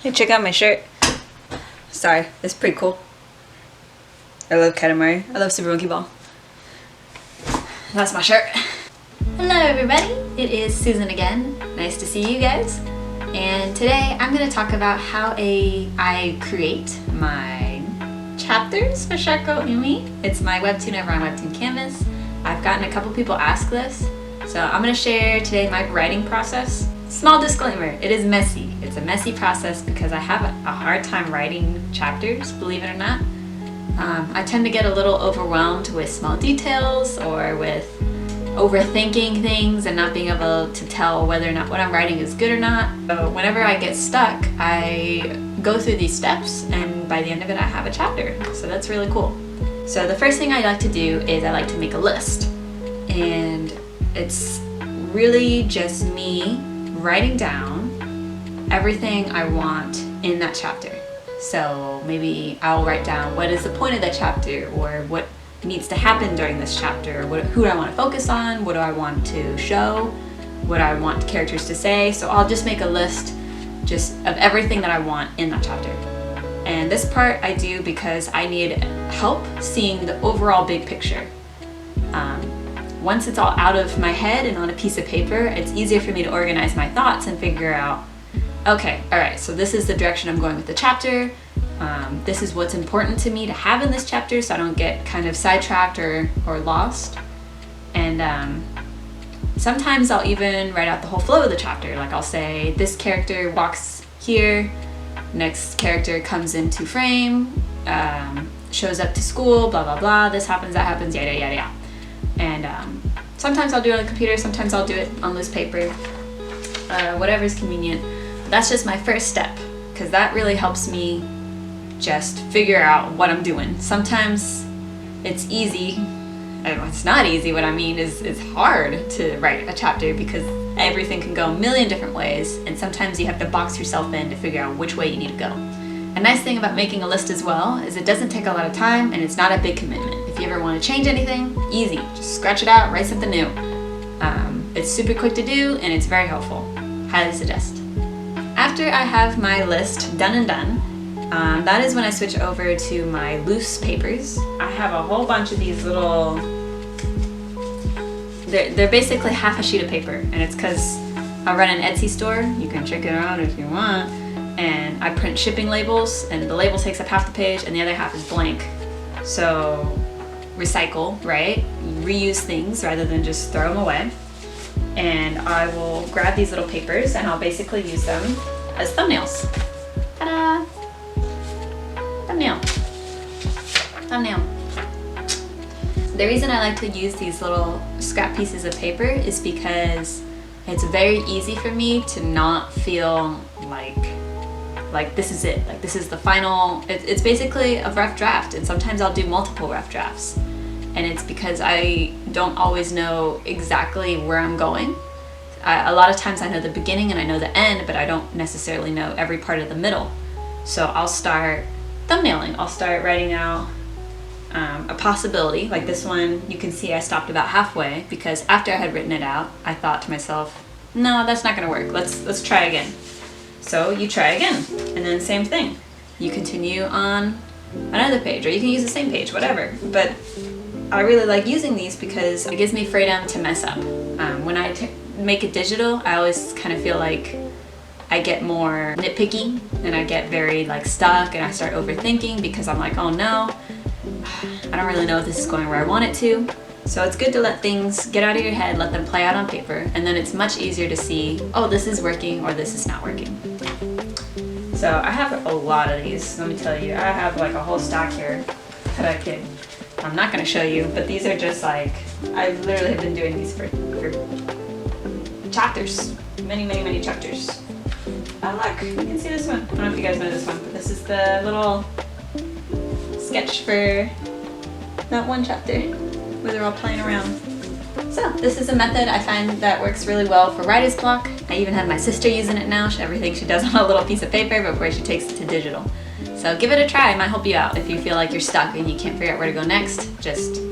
Hey, check out my shirt. Sorry, it's pretty cool. I love Katamari. I love Super Monkey Ball. That's my shirt. Hello everybody, it is Susan again. Nice to see you guys. And today I'm going to talk about how I create my chapters for Sharko Umi. It's my webtoon over on Webtoon Canvas. I've gotten a couple people ask this, so I'm going to share today my writing process. Small disclaimer, it is messy. It's a messy process because I have a hard time writing chapters, believe it or not. I tend to get a little overwhelmed with small details or with overthinking things and not being able to tell whether or not what I'm writing is good or not. So whenever I get stuck, I go through these steps and by the end of it I have a chapter. So that's really cool. So the first thing I like to do is I like to make a list. And it's really just me writing down everything I want in that chapter. So maybe I'll write down what is the point of that chapter, or what needs to happen during this chapter, who do I want to focus on, what do I want to show, what I want characters to say. So I'll just make a list just of everything that I want in that chapter. And this part I do because I need help seeing the overall big picture. Once it's all out of my head and on a piece of paper, it's easier for me to organize my thoughts and figure out, okay, alright, so this is the direction I'm going with the chapter. This is what's important to me to have in this chapter so I don't get kind of sidetracked or lost. And sometimes I'll even write out the whole flow of the chapter. Like I'll say, this character walks here, next character comes into frame, shows up to school, blah blah blah, this happens, that happens, yada yada yada. And sometimes I'll do it on the computer, sometimes I'll do it on loose paper, whatever's convenient. That's just my first step, because that really helps me just figure out what I'm doing. Sometimes it's easy, it's not easy, what I mean is it's hard to write a chapter because everything can go a million different ways, and sometimes you have to box yourself in to figure out which way you need to go. A nice thing about making a list as well is it doesn't take a lot of time and it's not a big commitment. If you ever want to change anything, easy, just scratch it out, write something new. It's super quick to do and it's very helpful. Highly suggest. After I have my list done and done, that is when I switch over to my loose papers. I have a whole bunch of these little, they're basically half a sheet of paper, and it's because I run an Etsy store. You can check it out if you want. And I print shipping labels, and the label takes up half the page and the other half is blank. So recycle, right? Reuse things rather than just throw them away. And I will grab these little papers and I'll basically use them as thumbnails. Ta-da! Thumbnail. Thumbnail. The reason I like to use these little scrap pieces of paper is because it's very easy for me to not feel like this is it, like this is the final, it's basically a rough draft, and sometimes I'll do multiple rough drafts. And it's because I don't always know exactly where I'm going. A lot of times I know the beginning and I know the end, but I don't necessarily know every part of the middle. So I'll start thumbnailing. I'll start writing out a possibility. Like this one, you can see I stopped about halfway because after I had written it out, I thought to myself, no, that's not gonna work. Let's try again. So you try again, and then same thing. You continue on another page, or you can use the same page, whatever. But I really like using these because it gives me freedom to mess up. When I make it digital, I always kind of feel like I get more nitpicky and I get very stuck and I start overthinking because I'm like, oh no, I don't really know if this is going where I want it to. So it's good to let things get out of your head, let them play out on paper, and then it's much easier to see, oh, this is working or this is not working. So I have a lot of these, let me tell you. I have a whole stack here that I'm not going to show you, but these are just I literally have been doing these for chapters, many chapters. Oh look, you can see this one. I don't know if you guys know this one, but this is the little sketch for that one chapter where they're all playing around. So this is a method I find that works really well for writer's block. I even have my sister using it now. Everything she does on a little piece of paper before she takes it to digital. So give it a try, it might help you out if you feel like you're stuck and you can't figure out where to go next. Just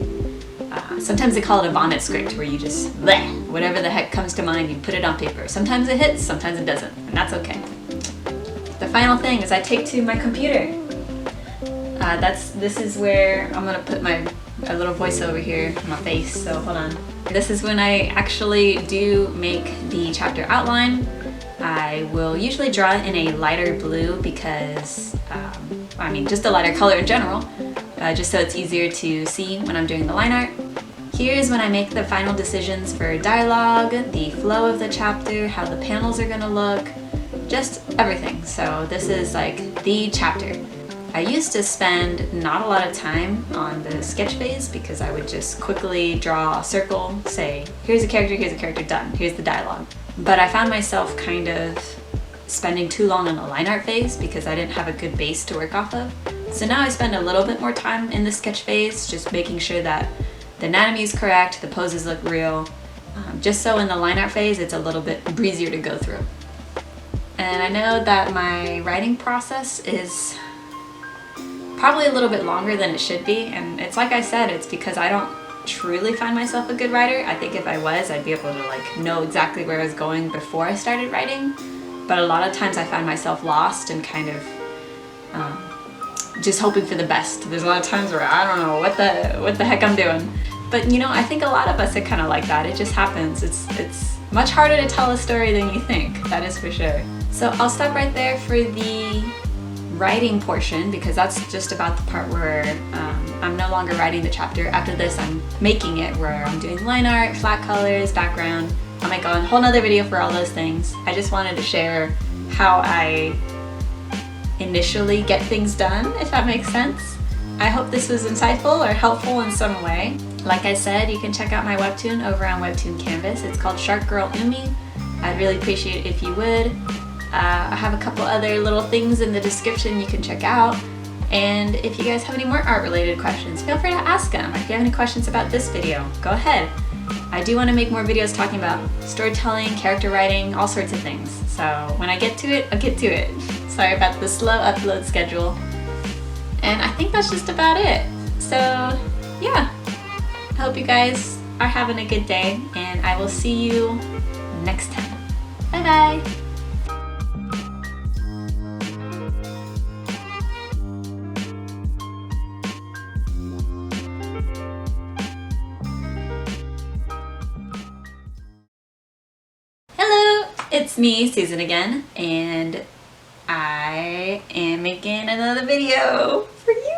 sometimes they call it a vomit script, where you just bleh, whatever the heck comes to mind, you put it on paper. Sometimes it hits, sometimes it doesn't, and that's okay. the final thing is I take to my computer. This is where I'm gonna put a little voiceover here on my face, so hold on. This is when I actually do make the chapter outline. I will usually draw it in a lighter blue because, I mean just a lighter color in general, just so it's easier to see when I'm doing the line art. Here's when I make the final decisions for dialogue, the flow of the chapter, how the panels are gonna look, just everything. So this is like the chapter. I used to spend not a lot of time on the sketch phase because I would just quickly draw a circle, say, here's a character, done, here's the dialogue. But I found myself kind of spending too long on the line art phase because I didn't have a good base to work off of. So now I spend a little bit more time in the sketch phase, just making sure that the anatomy is correct, the poses look real, just so in the line art phase it's a little bit breezier to go through. And I know that my writing process is probably a little bit longer than it should be, and it's like I said, it's because I don't truly find myself a good writer. I think if I was, I'd be able to like know exactly where I was going before I started writing, but a lot of times I find myself lost and kind of just hoping for the best. There's a lot of times where I don't know what the heck I'm doing. But you know, I think a lot of us are kind of like that. It just happens. It's much harder to tell a story than you think, that is for sure. So I'll stop right there for the writing portion because that's just about the part where I'm no longer writing the chapter. After this I'm making it, where I'm doing line art, flat colors, background. I'll make a whole nother video for all those things. I just wanted to share how I initially get things done, if that makes sense. I hope this was insightful or helpful in some way. Like I said, you can check out my webtoon over on Webtoon Canvas. It's called Shark Girl Umi. I'd really appreciate it if you would. I have a couple other little things in the description you can check out. And if you guys have any more art related questions, feel free to ask them. If you have any questions about this video, go ahead. I do want to make more videos talking about storytelling, character writing, all sorts of things. So when I get to it, I'll get to it. Sorry about the slow upload schedule. And I think that's just about it. So yeah, I hope you guys are having a good day, and I will see you next time. Bye bye. Hello, it's me, Susan again, and I am making another video for you.